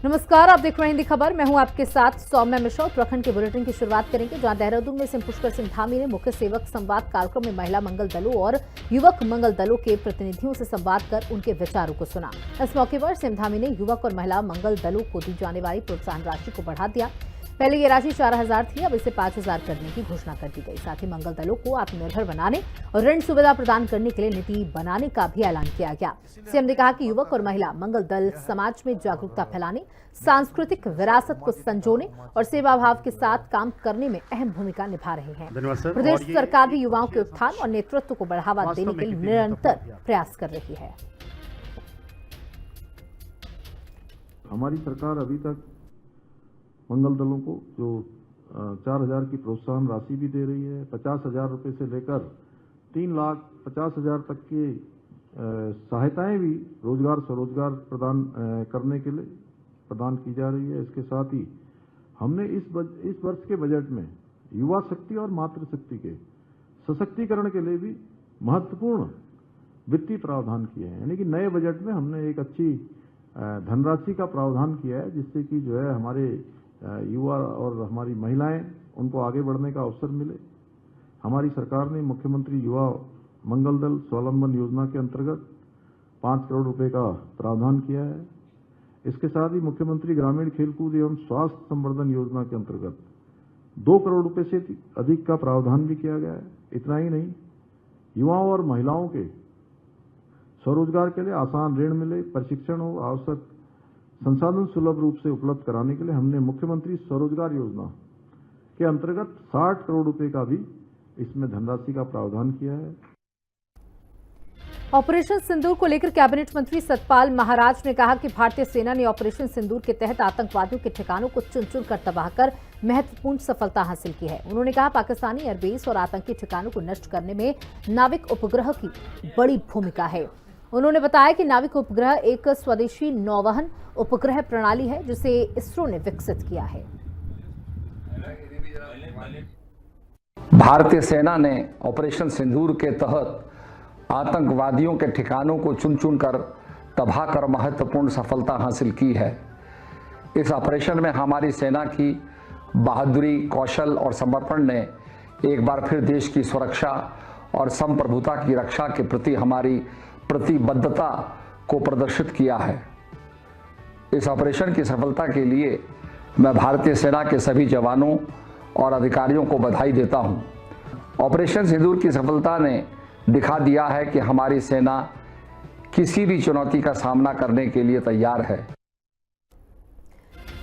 नमस्कार, आप देख रहे हैं हिंदी खबर। मैं हूं आपके साथ सौम्या मिश्रा। उत्तराखंड के बुलेटिन की शुरुआत करेंगे जहां देहरादून में सिंह पुष्कर सिंह धामी ने मुख्य सेवक संवाद कार्यक्रम में महिला मंगल दलों और युवक मंगल दलों के प्रतिनिधियों से संवाद कर उनके विचारों को सुना। इस मौके पर सिंह धामी ने युवक और महिला मंगल दलों को दी जाने वाली प्रोत्साहन राशि को बढ़ा दिया। पहले ये राशि 4,000 थी, अब इसे 5,000 करने की घोषणा कर दी गई। साथ ही मंगल दलों को आत्मनिर्भर बनाने और ऋण सुविधा प्रदान करने के लिए नीति बनाने का भी ऐलान किया गया। सीएम ने कहा कि युवक और महिला मंगल दल समाज में जागरूकता फैलाने, सांस्कृतिक विरासत को संजोने और सेवा भाव के साथ काम करने में अहम भूमिका निभा रहे हैं। प्रदेश सरकार भी युवाओं के उत्थान और नेतृत्व को बढ़ावा देने के लिए निरंतर प्रयास कर रही है। हमारी सरकार अभी तक मंगल दलों को जो 4,000 की प्रोत्साहन राशि भी दे रही है। 50,000 रुपये से लेकर 3,50,000 तक की सहायताएं भी रोजगार स्वरोजगार प्रदान करने के लिए प्रदान की जा रही है। इसके साथ ही हमने इस वर्ष के बजट में युवा शक्ति और मातृशक्ति के सशक्तिकरण के लिए भी महत्वपूर्ण वित्तीय प्रावधान किए हैं। यानी कि नए बजट में हमने एक अच्छी धनराशि का प्रावधान किया है, जिससे कि जो है हमारे युवा और हमारी महिलाएं उनको आगे बढ़ने का अवसर मिले। हमारी सरकार ने मुख्यमंत्री युवा मंगल दल स्वावलंबन योजना के अंतर्गत 5 करोड़ रुपए का प्रावधान किया है। इसके साथ ही मुख्यमंत्री ग्रामीण खेलकूद एवं स्वास्थ्य संवर्धन योजना के अंतर्गत 2 करोड़ रुपए से अधिक का प्रावधान भी किया गया है। इतना ही नहीं, युवाओं और महिलाओं के स्वरोजगार के लिए आसान ऋण मिले, प्रशिक्षण हो, आवश्यक संसाधन सुलभ रूप से उपलब्ध कराने के लिए हमने मुख्यमंत्री स्वरोजगार योजना के अंतर्गत 60 करोड़ रुपए का भी इसमें धनराशि का प्रावधान किया है। ऑपरेशन सिंदूर को लेकर कैबिनेट मंत्री सतपाल महाराज ने कहा कि भारतीय सेना ने ऑपरेशन सिंदूर के तहत आतंकवादियों के ठिकानों को चुन चुन कर तबाह कर महत्वपूर्ण सफलता हासिल की है। उन्होंने कहा पाकिस्तानी एयरबेस और आतंकी ठिकानों को नष्ट करने में नाविक उपग्रह की बड़ी भूमिका है। उन्होंने बताया कि नाविक उपग्रह एक स्वदेशी नौवहन उपग्रह प्रणाली है जिसे इसरो ने विकसित किया है। भारतीय सेना ने ऑपरेशन सिंदूर के तहत आतंकवादियों के ठिकानों को चुन चुन कर तबाह कर महत्वपूर्ण सफलता हासिल की है। इस ऑपरेशन में हमारी सेना की बहादुरी, कौशल और समर्पण ने एक बार फिर देश की सुरक्षा और संप्रभुता की रक्षा के प्रति हमारी प्रतिबद्धता को प्रदर्शित किया है। इस ऑपरेशन की सफलता के लिए मैं भारतीय सेना के सभी जवानों और अधिकारियों को बधाई देता हूं। ऑपरेशन सिंदूर की सफलता ने दिखा दिया है कि हमारी सेना किसी भी चुनौती का सामना करने के लिए तैयार है।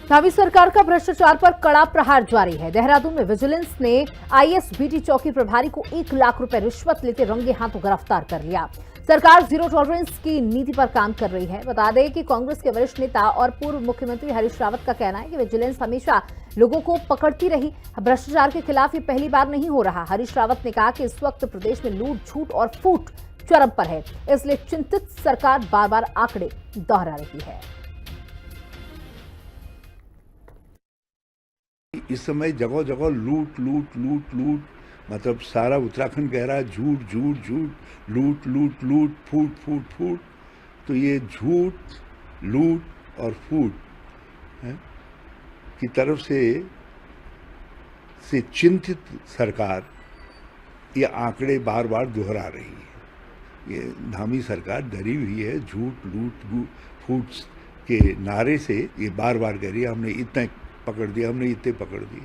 धामी सरकार का भ्रष्टाचार पर कड़ा प्रहार जारी है। देहरादून में विजिलेंस ने आईएसबीटी चौकी प्रभारी को 1 लाख रुपए रिश्वत लेते रंगे हाथों गिरफ्तार कर लिया। सरकार जीरो टॉलरेंस की नीति पर काम कर रही है। बता दें कि कांग्रेस के वरिष्ठ नेता और पूर्व मुख्यमंत्री हरीश रावत का कहना है कि विजिलेंस हमेशा लोगों को पकड़ती रही। भ्रष्टाचार के खिलाफ ये पहली बार नहीं हो रहा। हरीश रावत ने कहा कि इस वक्त प्रदेश में लूट, झूठ और फूट चरम पर है, इसलिए चिंतित सरकार बार बार आंकड़े दोहरा रही है। इस समय जगह जगह लूट लूट लूट लूट, मतलब सारा उत्तराखंड कह रहा है झूठ झूठ झूठ, लूट लूट लूट, फूट फूट फूट। तो ये झूठ, लूट और फूट की तरफ से चिंतित सरकार ये आंकड़े बार बार दोहरा रही है। ये धामी सरकार डरी हुई है। झूठ, लूट, फूट के नारे से ये बार बार कह रही है हमने इतना पकड़ दिया, हमने इतने पकड़ दिए।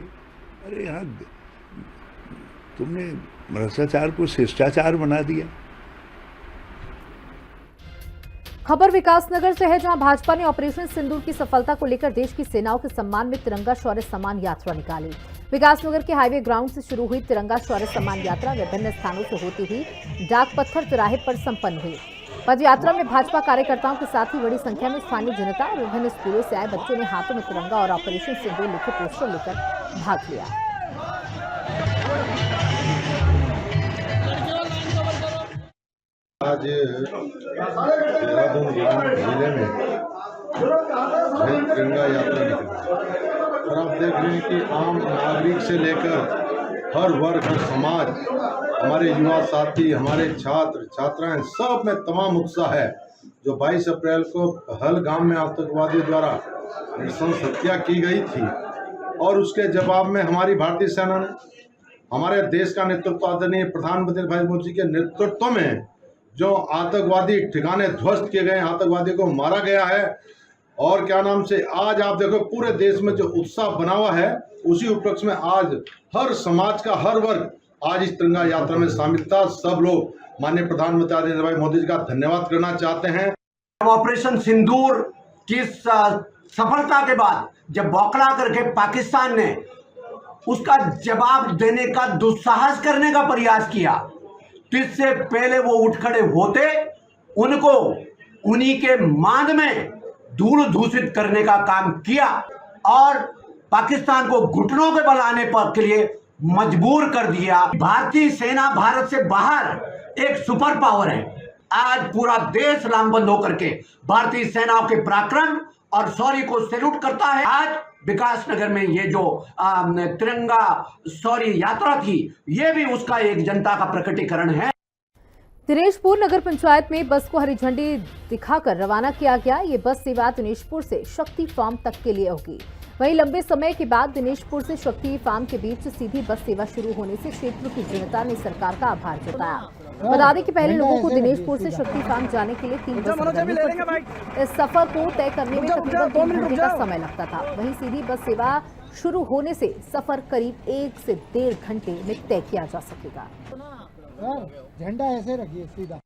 अरे यहाँ तुमने भ्रष्टाचार को शिष्टाचार बना दिया। खबर विकासनगर से है, जहां भाजपा ने ऑपरेशन सिंदूर की सफलता को लेकर देश की सेनाओं के सम्मान में तिरंगा शौर्य सम्मान यात्रा निकाली। विकासनगर के हाईवे ग्राउंड से शुरू हुई तिरंगा शौर्य सम्मान यात्रा विभिन्न स्थानों से होती हुई डाक पत्थर तिराहे पर संपन्न हुई। पद यात्रा में भाजपा कार्यकर्ताओं के साथ ही बड़ी संख्या में स्थानीय जनता और विभिन्न स्कूलों से आए बच्चों ने हाथों में तिरंगा और ऑपरेशन सिंदूर लिखे पोस्टर लेकर भाग लिया। आज देहरादून जिले में तिरंगा यात्रा निकली और आप देख रहे हैं कि आम नागरिक से लेकर हर वर्ग, हर समाज, हमारे युवा साथी, हमारे छात्र छात्राएं, सब में तमाम उत्साह है जो 22 अप्रैल को पहलगाम में आतंकवादियों द्वारा नृशंस हत्या की गई थी, और उसके जवाब में हमारी भारतीय सेना ने हमारे देश का नेतृत्व आदरणीय प्रधानमंत्री नरेंद्र मोदी के नेतृत्व में जो आतंकवादी ठिकाने ध्वस्त किए गए, आतंकवादियों को मारा गया है, और क्या नाम से आज आप देखो पूरे देश में जो उत्साह बना हुआ है, उसी उपलक्ष्य में आज हर समाज का हर वर्ग आज इस तिरंगा यात्रा में शामिल था। सब लोग माननीय प्रधानमंत्री नरेंद्र भाई मोदी जी का धन्यवाद करना चाहते हैं। ऑपरेशन सिंदूर की सफलता के बाद जब बौखला करके पाकिस्तान ने उसका जवाब देने का दुस्साहस करने का प्रयास किया, तो इससे पहले वो उठ खड़े होते, उनको उन्हीं के मांद में धूल दूषित करने का काम किया और पाकिस्तान को घुटनों पे बल आने पर के लिए मजबूर कर दिया। भारतीय सेना भारत से बाहर एक सुपर पावर है। आज पूरा देश लामबंद होकर के भारतीय सेनाओं के पराक्रम और शौर्य को सैल्यूट करता है। आज विकास नगर में ये जो तिरंगा शौर्य यात्रा थी, ये भी उसका एक जनता का प्रकटीकरण है। दिनेशपुर नगर पंचायत में बस को हरी झंडी दिखाकर रवाना किया गया। ये बस सेवा दिनेशपुर से शक्ति फार्म तक के लिए होगी। वहीं लंबे समय के बाद दिनेशपुर से शक्ति फार्म के बीच सीधी बस सेवा शुरू होने से क्षेत्र की जनता ने सरकार का आभार जताया। बता दें कि पहले लोगों को दिनेशपुर से शक्ति फार्म जाने के लिए 3 बस बदलनी पड़ती। इस सफर को तय करने में तकरीबन 3 घंटे का समय लगता था। वहीं सीधी बस सेवा शुरू होने से सफर करीब 1 से 1.5 घंटे में तय किया जा सकेगा। झंडा ऐसे रखिए सीधा।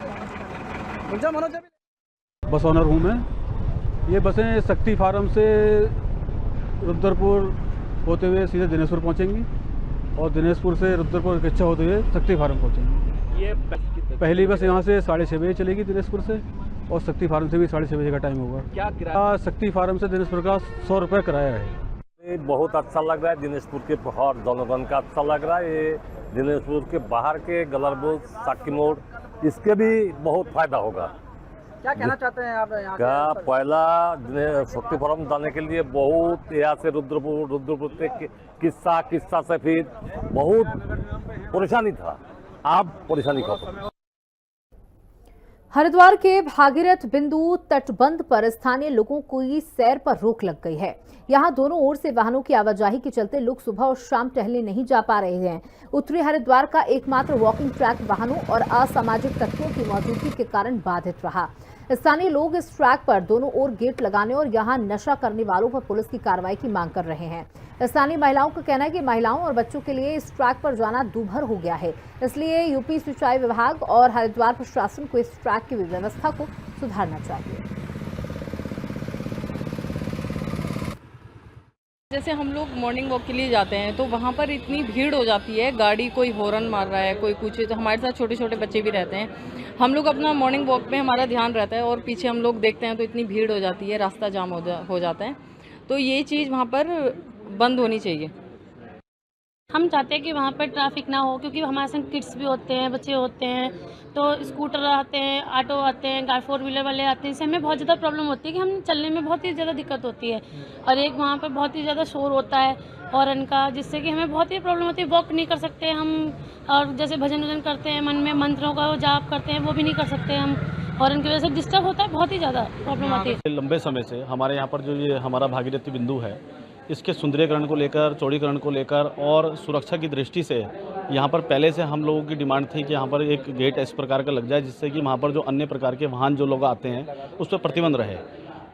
बस ऑनर हूँ मैं। ये बसें शक्ति फार्म से रुद्रपुर होते हुए सीधे दिनेशपुर पहुँचेंगी और दिनेशपुर से रुद्रपुर कच्चा होते हुए शक्ति फार्म पहुँचेंगी। ये पहली बस यहाँ से 6:30 बजे चलेगी दिनेशपुर से, और शक्ति फार्म से भी 6:30 बजे का टाइम होगा। क्या किराया? शक्ति फार्म से दिनेशपुर का 100 रुपये किराया है। बहुत अच्छा लग रहा है। दिनेशपुर के और जनगण का अच्छा लग रहा है। ये दिनेशपुर के बाहर के गलरबुल, साकी मोड़, इसके भी बहुत फायदा होगा। क्या कहना चाहते हैं आप यहाँ? क्या पहला शक्ति फार्म जाने के लिए बहुत यहाँ से रुद्रपुर से किस्सा से फिर बहुत परेशानी था। आप परेशानी खत्म। हरिद्वार के भागीरथ बिंदु तटबंध पर स्थानीय लोगों को सैर पर रोक लग गई है। यहां दोनों ओर से वाहनों की आवाजाही के चलते लोग सुबह और शाम टहलने नहीं जा पा रहे हैं। उत्तरी हरिद्वार का एकमात्र वॉकिंग ट्रैक वाहनों और असामाजिक तत्वों की मौजूदगी के कारण बाधित रहा। स्थानीय लोग इस ट्रैक पर दोनों ओर गेट लगाने और यहां नशा करने वालों पर पुलिस की कार्रवाई की मांग कर रहे हैं। स्थानीय महिलाओं का कहना है कि महिलाओं और बच्चों के लिए इस ट्रैक पर जाना दूभर हो गया है, इसलिए यूपी सिंचाई विभाग और हरिद्वार प्रशासन को इस ट्रैक की व्यवस्था को सुधारना चाहिए। जैसे हम लोग मॉर्निंग वॉक के लिए जाते हैं तो वहाँ पर इतनी भीड़ हो जाती है, गाड़ी कोई हॉर्न मार रहा है, कोई कुछ, तो हमारे साथ छोटे छोटे बच्चे भी रहते हैं। हम लोग अपना मॉर्निंग वॉक पे हमारा ध्यान रहता है और पीछे हम लोग देखते हैं तो इतनी भीड़ हो जाती है, रास्ता जाम हो जाता है। तो ये चीज़ वहाँ पर बंद होनी चाहिए। हम चाहते हैं कि वहाँ पर ट्रैफिक ना हो, क्योंकि हमारे संग किड्स भी होते हैं, बच्चे होते हैं, तो स्कूटर आते हैं, ऑटो आते हैं, 4 व्हीलर वाले आते हैं। इससे हमें बहुत ज़्यादा प्रॉब्लम होती है कि हम चलने में बहुत ही ज़्यादा दिक्कत होती है। और एक वहाँ पर बहुत ही ज़्यादा शोर होता है हॉर्न का, जिससे कि हमें बहुत ही प्रॉब्लम होती है। वॉक नहीं कर सकते हम, और जैसे भजन वजन करते हैं, मन में मंत्रों का जाप करते हैं, वो भी नहीं कर सकते हम। हॉर्न की वजह से डिस्टर्ब होता है, बहुत ही ज़्यादा प्रॉब्लम आती है। लंबे समय से हमारे यहाँ पर जो ये हमारा भागीरथी बिंदु है, इसके सुंदरीकरण को लेकर, चौड़ीकरण को लेकर और सुरक्षा की दृष्टि से यहाँ पर पहले से हम लोगों की डिमांड थी कि यहाँ पर एक गेट इस प्रकार का लग जाए, जिससे कि वहाँ पर जो अन्य प्रकार के वाहन जो लोग आते हैं उस पर प्रतिबंध रहे।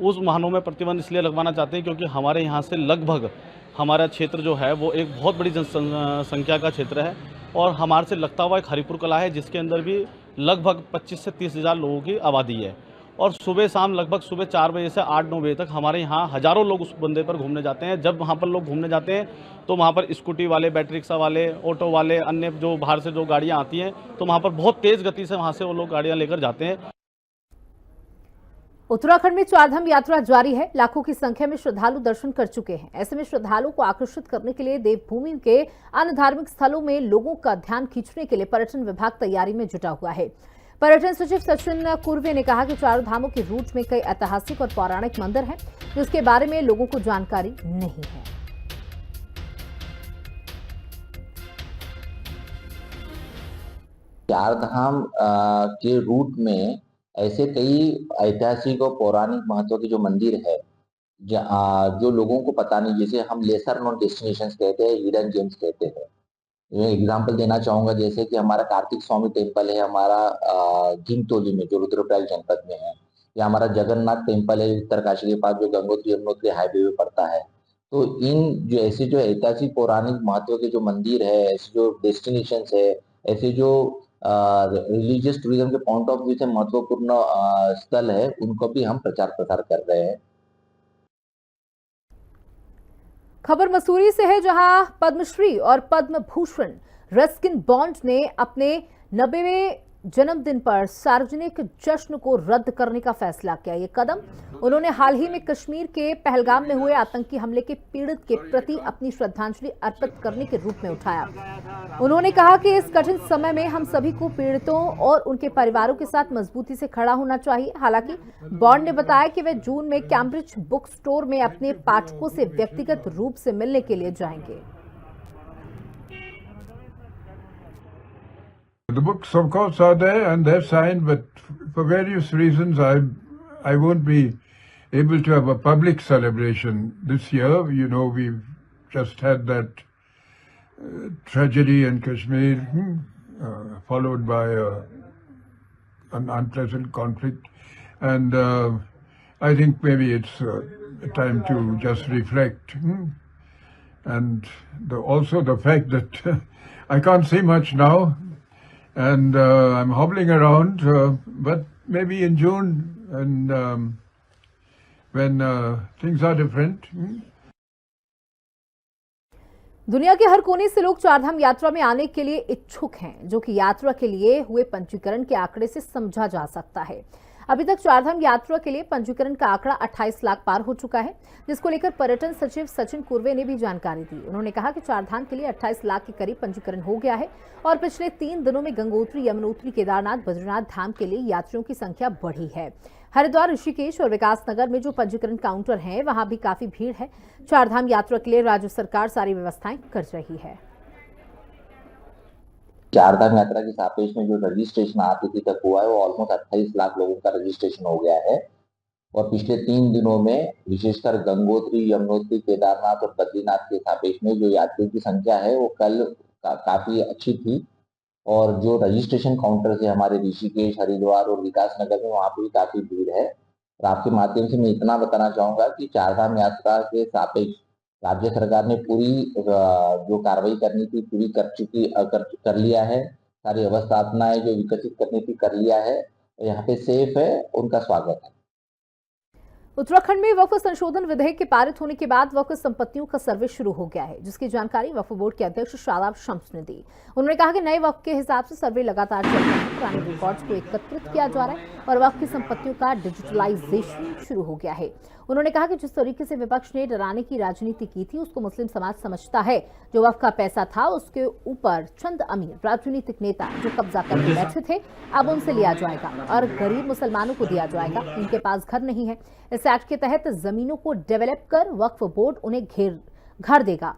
उस वाहनों में प्रतिबंध इसलिए लगवाना चाहते हैं क्योंकि हमारे यहाँ से लगभग हमारा क्षेत्र जो है वो एक बहुत बड़ी जनसंख्या का क्षेत्र है, और हमारे से लगता हुआ एक हरिपुर कला है जिसके अंदर भी लगभग 25 से 30 हज़ार लोगों की आबादी है। और सुबह शाम लगभग सुबह 4 बजे से 8-9 बजे तक हमारे यहाँ हज़ारों लोग उस बंदे पर घूमने जाते हैं। जब वहाँ पर लोग घूमने जाते हैं तो वहाँ पर स्कूटी वाले, बैटरी रिक्शा वाले, ऑटो वाले, अन्य जो बाहर से जो गाड़ियाँ आती हैं, तो वहाँ पर बहुत तेज़ गति से वहाँ से वो लोग गाड़ियाँ लेकर जाते हैं। उत्तराखंड में चारधाम यात्रा जारी है। लाखों की संख्या में श्रद्धालु दर्शन कर चुके हैं। ऐसे में श्रद्धालुओं को आकर्षित करने के लिए देवभूमि के अन्य धार्मिक स्थलों में लोगों का ध्यान खींचने के लिए पर्यटन विभाग तैयारी में जुटा हुआ है। पर्यटन सचिव सचिन कुर्वे ने कहा कि चारों धामों के रूट में कई ऐतिहासिक और पौराणिक मंदिर हैं, जिसके बारे में लोगों को जानकारी नहीं है। चारधाम के रूट में ऐसे कई ऐतिहासिक और पौराणिक महत्व के जो मंदिर है जो लोगों को पता नहीं, जैसे हम लेसर नोन डेस्टिनेशंस कहते हैं, हिडन जेम्स कहते हैं। मैं एग्जांपल देना चाहूंगा, जैसे कि हमारा कार्तिक स्वामी टेम्पल है हमारा झिंगतोली में जो रुद्रप्रयाग जनपद में है, या हमारा जगन्नाथ टेम्पल है उत्तरकाशी के पास जो गंगोत्री यमुनोत्री हाईवे पे पड़ता है। तो इन जो ऐसे जो ऐतिहासिक पौराणिक महत्व के जो मंदिर है, ऐसे जो डेस्टिनेशंस है, ऐसे जो रिलीजियस टूरिज्म के पॉइंट ऑफ व्यू से महत्वपूर्ण स्थल है, उनको भी हम प्रचार प्रसार कर रहे हैं। खबर मसूरी से है, जहां पद्मश्री और पद्म भूषण रस्किन बॉन्ड ने अपने 90वें जन्मदिन पर सार्वजनिक जश्न को रद्द करने का फैसला किया। ये कदम उन्होंने हाल ही में कश्मीर के पहलगाम में हुए आतंकी हमले के पीड़ित के प्रति अपनी श्रद्धांजलि अर्पित करने के रूप में उठाया। उन्होंने कहा कि इस कठिन समय में हम सभी को पीड़ितों और उनके परिवारों के साथ मजबूती से खड़ा होना चाहिए। हालांकि बॉन्ड ने बताया कि वे जून में कैम्ब्रिज बुक स्टोर में अपने पाठकों से व्यक्तिगत रूप से मिलने के लिए जाएंगे। The books, of course, are there and they're signed, but for various reasons, I won't be able to have a public celebration this year. You know, we've just had that tragedy in Kashmir, followed by an unpleasant conflict, and I think maybe it's time to just reflect, and also the fact that I can't say much now. And I'm hobbling around, but maybe in June, and when things are different. दुनिया के हर कोने से लोग चारधाम यात्रा में आने के लिए इच्छुक हैं, जो कि यात्रा के लिए हुए पंजीकरण के आंकड़े से समझा जा सकता है। अभी तक चारधाम यात्रा के लिए पंजीकरण का आंकड़ा 28 लाख पार हो चुका है, जिसको लेकर पर्यटन सचिव सचिन कुर्वे ने भी जानकारी दी। उन्होंने कहा कि चारधाम के लिए 28 लाख के करीब पंजीकरण हो गया है और पिछले 3 दिनों में गंगोत्री, यमुनोत्री, केदारनाथ, बद्रीनाथ धाम के लिए यात्रियों की संख्या बढ़ी है। हरिद्वार, ऋषिकेश और विकासनगर में जो पंजीकरण काउंटर हैं, वहां भी काफी भीड़ है। चारधाम यात्रा के लिए राज्य सरकार सारी व्यवस्थाएं कर रही है। चारधाम यात्रा के सापेक्ष में जो रजिस्ट्रेशन आज तिथि तक हुआ है वो ऑलमोस्ट 28 लाख लोगों का रजिस्ट्रेशन हो गया है। और पिछले 3 दिनों में विशेषकर गंगोत्री, यमुनोत्री, केदारनाथ और बद्रीनाथ के सापेक्ष में जो यात्रियों की संख्या है वो कल काफी अच्छी थी। और जो रजिस्ट्रेशन काउंटर है हमारे ऋषिकेश, हरिद्वार और विकासनगर में, वहाँ पे भी काफी भीड़ है। और आपके माध्यम से मैं इतना बताना चाहूंगा कि चारधाम यात्रा के सापेक्ष राज्य सरकार ने पूरी जो कार्रवाई करनी थी पूरी कर लिया है। सारी अवस्थापनाएं जो विकसित करनी थी कर लिया है। यहाँ पे सेफ है, उनका स्वागत है। उत्तराखंड में वक्फ संशोधन विधेयक के पारित होने के बाद वक्फ संपत्तियों का सर्वे शुरू हो गया है, जिसकी जानकारी वक्फ बोर्ड के अध्यक्ष शादाब शम्स ने दी। उन्होंने कहा कि नए वक्फ के हिसाब से सर्वे लगातार चल रहा है, पुराने रिकॉर्ड्स को एकत्रित किया जा रहा है और वक्फ की संपत्तियों का डिजिटलाइजेशन शुरू हो गया है। उन्होंने कहा कि जिस तरीके से विपक्ष ने डराने की राजनीति की थी, उसको मुस्लिम समाज समझता है। जो वक्फ का पैसा था उसके ऊपर चंद अमीर राजनीतिक नेता जो कब्जा करके बैठे थे, अब उनसे लिया जाएगा और गरीब मुसलमानों को दिया जाएगा। इनके पास घर नहीं है। इस एक्ट के तहत जमीनों को डेवलप कर वक्फ बोर्ड उन्हें घर देगा,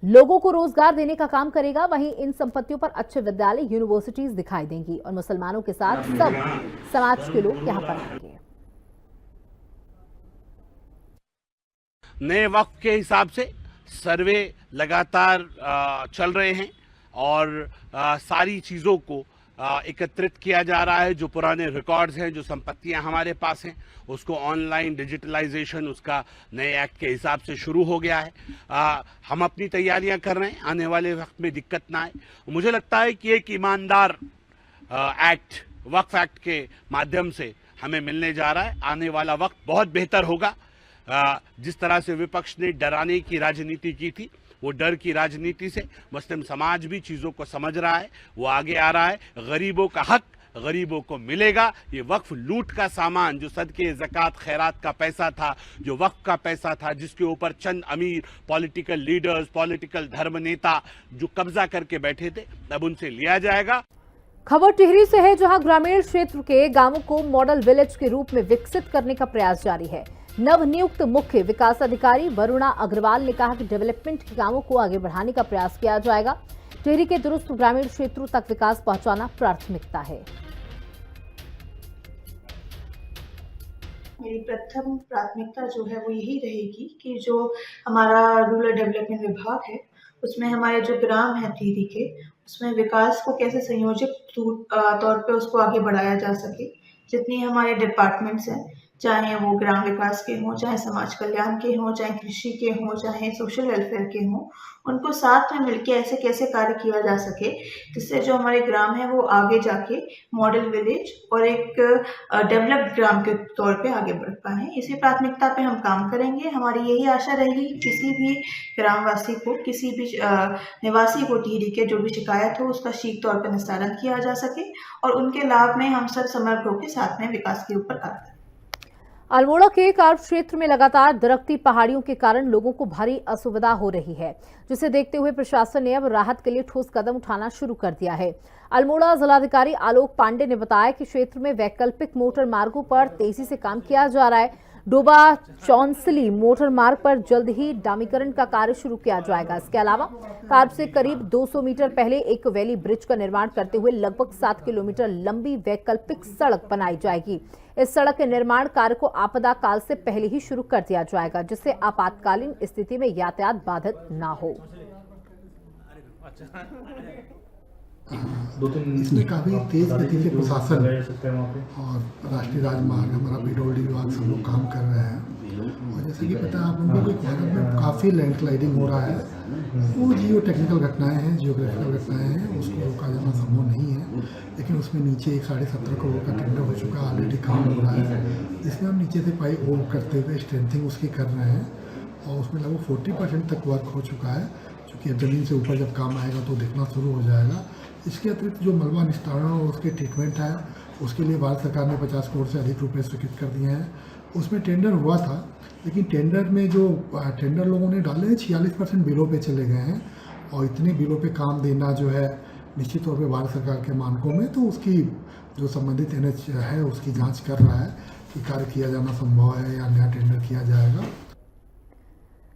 लोगों को रोजगार देने का काम करेगा। वहीं इन संपत्तियों पर अच्छे विद्यालय, यूनिवर्सिटीज दिखाई देंगी और मुसलमानों के साथ सब समाज के लोग यहाँ पर आएंगे। नए वक्त के हिसाब से सर्वे लगातार चल रहे हैं और सारी चीज़ों को एकत्रित किया जा रहा है। जो पुराने रिकॉर्ड्स हैं, जो संपत्तियां हमारे पास हैं, उसको ऑनलाइन डिजिटलाइजेशन उसका नए एक्ट के हिसाब से शुरू हो गया है। हम अपनी तैयारियां कर रहे हैं, आने वाले वक्त में दिक्कत ना आए। मुझे लगता है कि एक ईमानदार एक्ट, वक्फ एक्ट के माध्यम से हमें मिलने जा रहा है। आने वाला वक्त बहुत बेहतर होगा। जिस तरह से विपक्ष ने डराने की राजनीति की थी, वो डर की राजनीति से मुस्लिम समाज भी चीज़ों को समझ रहा है, वो आगे आ रहा है। गरीबों का हक गरीबों को मिलेगा। ये वक्फ लूट का सामान, जो सदके, ज़कात, खैरात का पैसा था, जो वक्फ का पैसा था, जिसके ऊपर चंद अमीर पॉलिटिकल लीडर्स, पॉलिटिकल धर्म नेता जो कब्जा करके बैठे थे, अब उनसे लिया जाएगा। खबर टिहरी से है, जहां ग्रामीण क्षेत्र के गांवों को मॉडल विलेज के रूप में विकसित करने का प्रयास जारी है। नवनियुक्त मुख्य विकास अधिकारी वरुणा अग्रवाल ने कहा कि डेवलपमेंट के कामों को आगे बढ़ाने का प्रयास किया जाएगा। टिहरी के दुरुस्त ग्रामीण क्षेत्रों तक विकास पहुंचाना प्राथमिकता है। मेरी प्रथम प्राथमिकता जो है वो यही रहेगी कि जो हमारा रूरल डेवलपमेंट विभाग है उसमें हमारे जो ग्राम हैं टिहरी के, उसमें विकास को कैसे संयोजित तौर पे उसको आगे बढ़ाया जा सके। जितनी हमारे डिपार्टमेंट्स हैं, चाहे वो ग्राम विकास के हों, चाहे समाज कल्याण के हों, चाहे कृषि के हों, चाहे सोशल वेलफेयर के हों, उनको साथ में मिलके ऐसे कैसे कार्य किया जा सके जिससे जो हमारे ग्राम है वो आगे जाके मॉडल विलेज और एक डेवलप्ड ग्राम के तौर पे आगे बढ़ पाए। इसी प्राथमिकता पे हम काम करेंगे। हमारी यही आशा रहेगी किसी भी ग्रामवासी को, किसी भी निवासी को टिहरी के जो भी शिकायत हो उसका शीघ्र तौर पर निस्तारण किया जा सके और उनके लाभ में हम सब समग्र होकर साथ में विकास के ऊपर कार्य करें। अल्मोड़ा के कार्ब क्षेत्र में लगातार दरकती पहाड़ियों के कारण लोगों को भारी असुविधा हो रही है, जिसे देखते हुए प्रशासन ने अब राहत के लिए ठोस कदम उठाना शुरू कर दिया है। अल्मोड़ा जिलाधिकारी आलोक पांडे ने बताया कि क्षेत्र में वैकल्पिक मोटर मार्गों पर तेजी से काम किया जा रहा है। डोबा चौंसली मोटर मार्ग पर जल्द ही डामीकरण का कार्य शुरू किया जाएगा। इसके अलावा कार्ब से करीब 200 मीटर पहले एक वैली ब्रिज का निर्माण करते हुए लगभग 7 किलोमीटर लंबी वैकल्पिक सड़क बनाई जाएगी। इस सड़क के निर्माण कार्य को आपदा काल से पहले ही शुरू कर दिया जाएगा, जिससे आपातकालीन स्थिति में यातायात बाधित न हो। इसमें काफ़ी तेज गति से प्रशासन और राष्ट्रीय राजमार्ग, हमारा पीडब्ल्यूडी विभाग सब लोग काम कर रहे हैं। और जैसे कि पता है आप लोगों को, भारत में काफ़ी लैंडस्लाइडिंग हो रहा है। वो जियो टेक्निकल घटनाएं हैं, जियोग्राफिकल घटनाएं हैं, उसको रोका जाना संभव नहीं है। लेकिन उसमें नीचे एक 17.5 करोड़ का टेंडर हो चुका है, ऑलरेडी काम हो रहा है। इसमें हम नीचे से पाइप होल करते हुए स्ट्रेंथिंग उसकी कर रहे हैं और उसमें लगभग 40% तक वर्क हो चुका है। क्योंकि अब ज़मीन से ऊपर जब काम आएगा तो दिखना शुरू हो जाएगा। इसके अतिरिक्त जो मलबा निस्तारण और उसके ट्रीटमेंट है, उसके लिए भारत सरकार ने 50 करोड़ से अधिक रुपये स्वीकृत कर दिए हैं। उसमें टेंडर हुआ था, लेकिन टेंडर में जो टेंडर लोगों ने डाले हैं 46% बिलों पे चले गए हैं और इतने बिलों पे काम देना जो है निश्चित तौर पे भारत सरकार के मानकों में, तो उसकी जो संबंधित NH है उसकी जांच कर रहा है कि कार्य किया जाना संभव है या नया टेंडर किया जाएगा।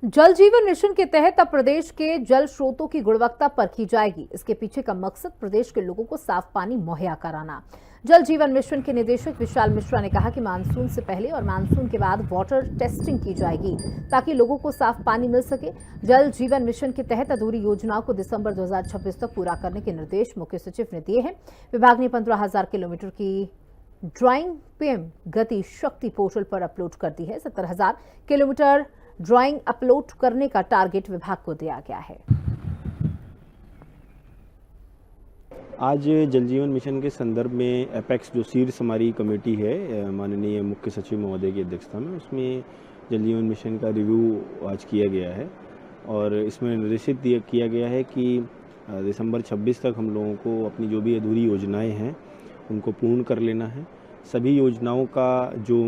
जल जीवन मिशन के तहत अब प्रदेश के जल स्रोतों की गुणवत्ता परखी जाएगी। इसके पीछे का मकसद प्रदेश के लोगों को साफ पानी मुहैया कराना। जल जीवन मिशन के निदेशक विशाल मिश्रा ने कहा कि मानसून से पहले और मानसून के बाद वाटर टेस्टिंग की जाएगी ताकि लोगों को साफ पानी मिल सके। जल जीवन मिशन के तहत अधूरी योजनाओं को दिसंबर 2026 तक पूरा करने के निर्देश मुख्य सचिव ने दिए हैं। विभाग ने 15,000 किलोमीटर की ड्राइंग PM गति शक्ति पोर्टल पर अपलोड कर दी है। 70,000 किलोमीटर ड्राइंग अपलोड करने का टारगेट विभाग को दिया गया है। आज जल जीवन मिशन के संदर्भ में एपेक्स जो शीर्ष हमारी कमेटी है माननीय मुख्य सचिव महोदय की अध्यक्षता में, उसमें जल जीवन मिशन का रिव्यू आज किया गया है और इसमें निर्देशित किया गया है कि दिसंबर 26 तक हम लोगों को अपनी जो भी अधूरी योजनाएं हैं उनको पूर्ण कर लेना है। सभी योजनाओं का जो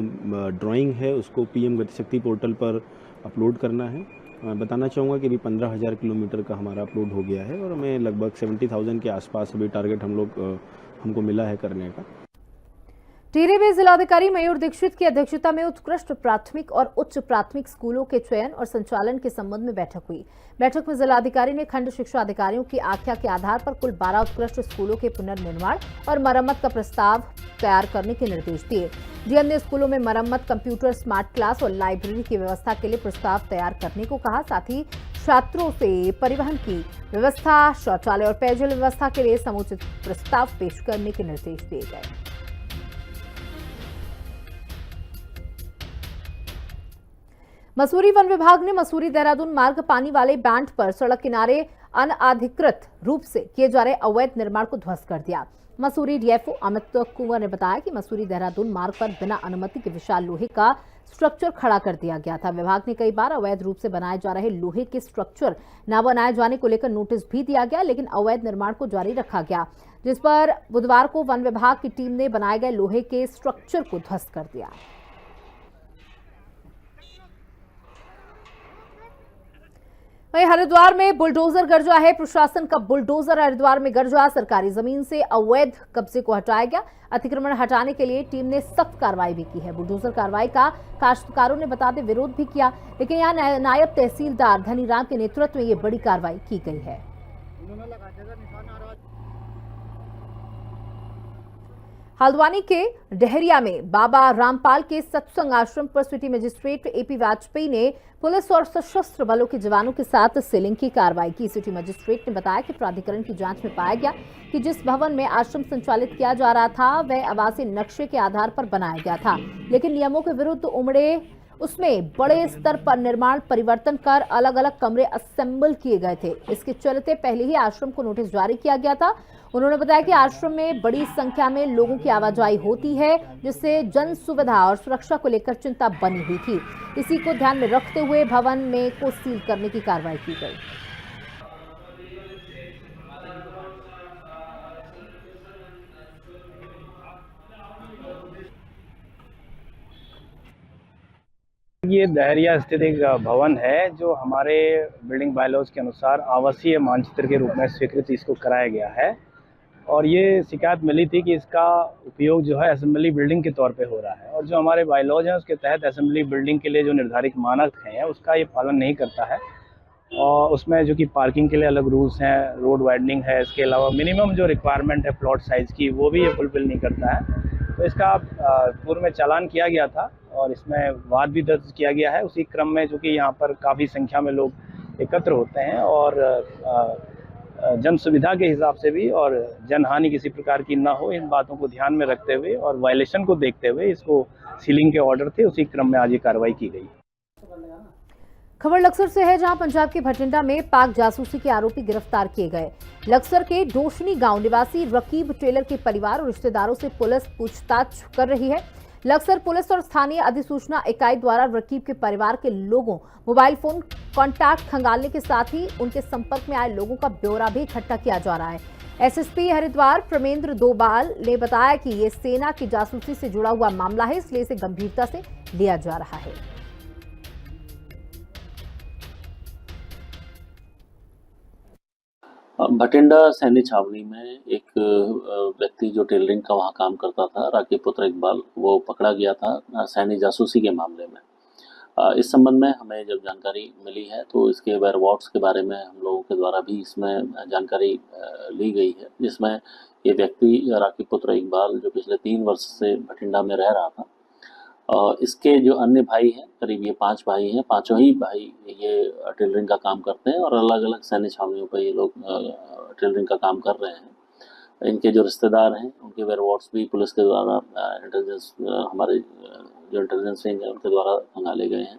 ड्राइंग है उसको PM गति शक्ति पोर्टल पर अपलोड करना है। मैं बताना चाहूँगा कि अभी 15,000 किलोमीटर का हमारा अपलोड हो गया है और हमें लगभग 70,000 के आसपास अभी टारगेट हमको मिला है करने का। टिहरी में जिलाधिकारी मयूर दीक्षित की अध्यक्षता में उत्कृष्ट प्राथमिक और उच्च प्राथमिक स्कूलों के चयन और संचालन के संबंध में बैठक हुई। बैठक में जिलाधिकारी ने खंड शिक्षा अधिकारियों की आज्ञा के आधार पर कुल 12 उत्कृष्ट स्कूलों के पुनर्निर्माण और मरम्मत का प्रस्ताव तैयार करने के निर्देश दिए। डीएम ने स्कूलों में मरम्मत, कंप्यूटर, स्मार्ट क्लास और लाइब्रेरी की व्यवस्था के लिए प्रस्ताव तैयार करने को कहा। साथ ही छात्रों से परिवहन की व्यवस्था, शौचालय और पेयजल व्यवस्था के लिए समुचित प्रस्ताव पेश करने के निर्देश दिए गए। मसूरी वन विभाग ने मसूरी देहरादून मार्ग पानी वाले बैंड पर सड़क किनारे अनधिकृत रूप से किए जा रहे अवैध निर्माण को ध्वस्त कर दिया। मसूरी DFO अमित कुंवर ने बताया कि मसूरी देहरादून मार्ग पर बिना अनुमति के विशाल लोहे का स्ट्रक्चर खड़ा कर दिया गया था। विभाग ने कई बार अवैध रूप से बनाए जा रहे लोहे के स्ट्रक्चर न बनाए जाने को लेकर नोटिस भी दिया गया, लेकिन अवैध निर्माण को जारी रखा गया, जिस पर बुधवार को वन विभाग की टीम ने बनाए गए लोहे के स्ट्रक्चर को ध्वस्त कर दिया। वहीं हरिद्वार में बुलडोजर गरजा है। प्रशासन का बुलडोजर हरिद्वार में गरजा। सरकारी जमीन से अवैध कब्जे को हटाया गया। अतिक्रमण हटाने के लिए टीम ने सख्त कार्रवाई भी की है। बुलडोजर कार्रवाई का काश्तकारों ने बताते विरोध भी किया, लेकिन यहां नायब तहसीलदार धनीराम के नेतृत्व में ये बड़ी कार्रवाई की गई है। हल्द्वानी के डहरिया में बाबा रामपाल के सत्संग आश्रम पर सिटी मजिस्ट्रेट एपी वाजपेयी ने पुलिस और सशस्त्र बलों के जवानों के साथ सीलिंग की कार्रवाई की। सिटी मजिस्ट्रेट ने बताया कि प्राधिकरण की जांच में पाया गया कि जिस भवन में आश्रम संचालित किया जा रहा था वह आवासीय नक्शे के आधार पर बनाया गया था, लेकिन नियमों के विरुद्ध उमड़े उसमें बड़े स्तर पर निर्माण परिवर्तन कर अलग अलग कमरे असेंबल किए गए थे। इसके चलते पहले ही आश्रम को नोटिस जारी किया गया था। उन्होंने बताया कि आश्रम में बड़ी संख्या में लोगों की आवाजाही होती है, जिससे जन सुविधा और सुरक्षा को लेकर चिंता बनी हुई थी। इसी को ध्यान में रखते हुए भवन में को सील करने की कार्रवाई की गई। ये दहरिया स्थित एक भवन है जो हमारे बिल्डिंग बायलॉज के अनुसार आवासीय मानचित्र के रूप में स्वीकृति इसको कराया गया है और ये शिकायत मिली थी कि इसका उपयोग जो है असेंबली बिल्डिंग के तौर पे हो रहा है और जो हमारे बायलॉज हैं उसके तहत असेंबली बिल्डिंग के लिए जो निर्धारित मानक हैं उसका ये पालन नहीं करता है और उसमें जो कि पार्किंग के लिए अलग रूल्स हैं, रोड वाइडनिंग है, इसके अलावा मिनिमम जो रिक्वायरमेंट है प्लॉट साइज़ की वो भी ये फुलफिल नहीं करता है। तो इसका पूर्व में चालान किया गया था और इसमें वाद भी दर्ज किया गया है। उसी क्रम में जो कि यहाँ पर काफ़ी संख्या में लोग एकत्र होते हैं और जन सुविधा के हिसाब से भी और जनहानि किसी प्रकार की ना हो, इन बातों को ध्यान में रखते हुए और वायलेशन को देखते हुए इसको सीलिंग के ऑर्डर थे, उसी क्रम में आज ये कार्रवाई की गई। खबर लक्सर से है, जहां पंजाब के भटिंडा में पाक जासूसी के आरोपी गिरफ्तार किए गए। लक्सर के डोशनी गांव निवासी रकीब टेलर के परिवार और रिश्तेदारों से पुलिस पूछताछ कर रही है। लक्सर पुलिस और स्थानीय अधिसूचना इकाई द्वारा रकीब के परिवार के लोगों मोबाइल फोन कॉन्टैक्ट खंगालने के साथ ही उनके संपर्क में आए लोगों का ब्यौरा भी इकट्ठा किया जा रहा है। एसएसपी हरिद्वार प्रमेंद्र दोबाल ने बताया कि ये सेना की जासूसी से जुड़ा हुआ मामला है, इसलिए इसे गंभीरता से लिया जा रहा है। भटिंडा सैन्य छावनी में एक व्यक्ति जो टेलरिंग का वहाँ काम करता था, राकीब पुत्र इकबाल, वो पकड़ा गया था सैन्य जासूसी के मामले में। इस संबंध में हमें जब जानकारी मिली है तो इसके वेयरवॉट्स के बारे में हम लोगों के द्वारा भी इसमें जानकारी ली गई है, जिसमें ये व्यक्ति राकीब पुत्र इकबाल जो पिछले 3 वर्ष से भटिंडा में रह रहा था, इसके जो अन्य भाई हैं, करीब ये 5 भाई हैं, पांचों ही भाई ये टेलरिंग का काम करते हैं और अलग अलग सैन्य छावनियों पर ये लोग टेलरिंग का काम कर रहे हैं। इनके जो रिश्तेदार हैं उनके वेयरवॉट्स भी पुलिस के द्वारा इंटेलिजेंस, हमारे जो इंटेलिजेंस विंग है उनके द्वारा मंगाले गए हैं।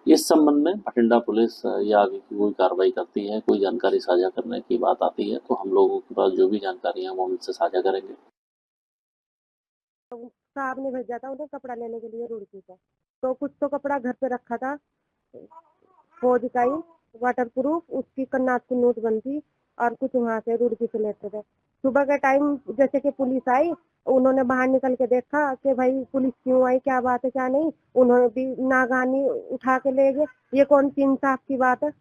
इस संबंध में भटिंडा पुलिस या आगे की कोई कार्रवाई करती है, कोई जानकारी साझा करने की बात आती है तो हम लोगों के पास जो भी जानकारी है वो उनसे साझा करेंगे। साहब ने भेजा था उन्हें कपड़ा लेने के लिए रुड़की का, तो कुछ तो कपड़ा घर पे रखा था, फौज का ही वाटर प्रूफ, उसकी कन्नाट की नोट बनती और कुछ वहाँ से रुड़की से लेते थे। सुबह के टाइम जैसे कि पुलिस आई, उन्होंने बाहर निकल के देखा कि भाई पुलिस क्यों आई, क्या बात है क्या नहीं, उन्होंने भी नागानी उठा के ले गए। ये कौन सी इंसाफ की बात है?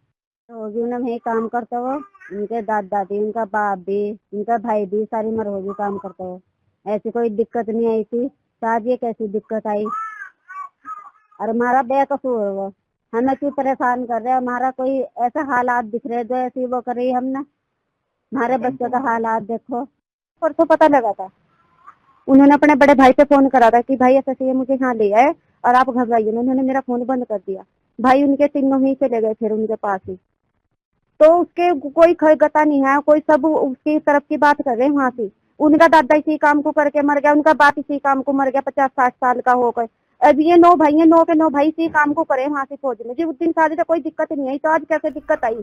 में ही काम करते हो, उनके दादा दादी, उनका बाप भी, उनका भाई भी सारी मरहोजी काम करते हो, ऐसी कोई दिक्कत नहीं आई थी। शादी कैसी दिक्कत आई? और हमारा बेकसूर है वो, हमें क्यों परेशान कर रहे हैं? हमारा कोई ऐसा हालात दिख रहे जो ऐसी वो कर रही हमने, हमारे बच्चों का हालात देखो। परसों पता लगा था, उन्होंने अपने बड़े भाई पे फोन करा था कि भाई ऐसा चाहिए मुझे यहाँ ले आए और आप घबराइए। उन्होंने मेरा फोन बंद कर दिया। भाई उनके तीनों ही चले गए फिर उनके पास ही, तो उसके कोई खैगता नहीं है, कोई सब उसकी तरफ की बात कर रहे हैं वहाँ से। उनका दादा इसी काम को करके मर गया, उनका बाप इसी काम को मर गया, 50-60 साल का हो गए। अब ये 9 भाई हैं, 9 के 9 भाई इसी काम को करे वहाँ से फौज में। जी उस दिन शादी तो कोई दिक्कत नहीं आई, तो आज कैसे दिक्कत आई?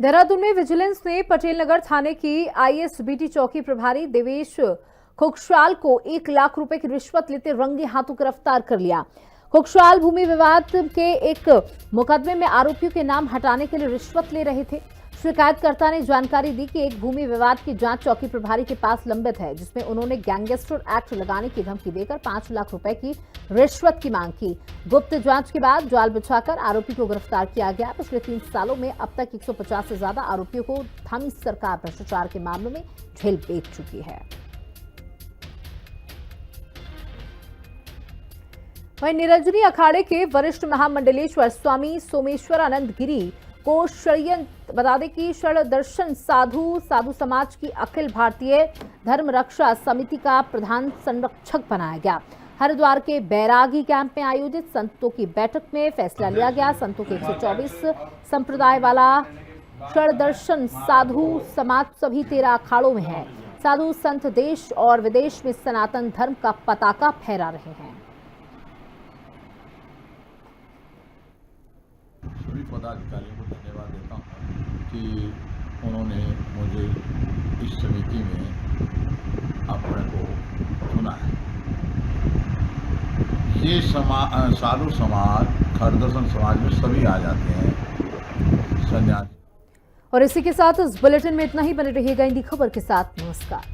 देहरादून में विजिलेंस ने पटेल नगर थाने की आईएसबीटी चौकी प्रभारी देवेश खुकशाल को 1 लाख रुपए की रिश्वत लेते रंगे हाथों गिरफ्तार कर लिया। खुकशाल भूमि विवाद के एक मुकदमे में आरोपियों के नाम हटाने के लिए रिश्वत ले रहे थे। शिकायतकर्ता ने जानकारी दी कि एक भूमि विवाद की जांच चौकी प्रभारी के पास लंबित है, जिसमें उन्होंने गैंगस्टर एक्ट लगाने की धमकी देकर 5 लाख रुपए की रिश्वत की मांग की। गुप्त जांच के बाद जाल बिछाकर आरोपी को गिरफ्तार किया गया। पिछले 3 सालों में अब तक 150 से ज्यादा आरोपियों को धामी सरकार भ्रष्टाचार के मामलों में जेल भेज चुकी है। वहीं निरंजनी अखाड़े के वरिष्ठ महामंडलेश्वर स्वामी सोमेश्वरानंद गिरी को षड्यंत्र बता दें कि षड्दर्शन साधु समाज की अखिल भारतीय धर्म रक्षा समिति का प्रधान संरक्षक बनाया गया। हरिद्वार के बैरागी कैंप में आयोजित संतों की बैठक में फैसला लिया गया। संतों के 124 संप्रदाय वाला षड्दर्शन साधु समाज सभी 13 अखाड़ों में है। साधु संत देश और विदेश में सनातन धर्म का पताका फहरा रहे हैं। सभी पदाधिकारियों को धन्यवाद देता हूं कि उन्होंने मुझे इस समिति में अपने को चुना है। ये साधु समाज खरदर्शन समाज में सभी आ जाते हैं, सन्यासी। और इसी के साथ इस बुलेटिन में इतना ही। बने रहिएगा इंडी खबर के साथ। नमस्कार।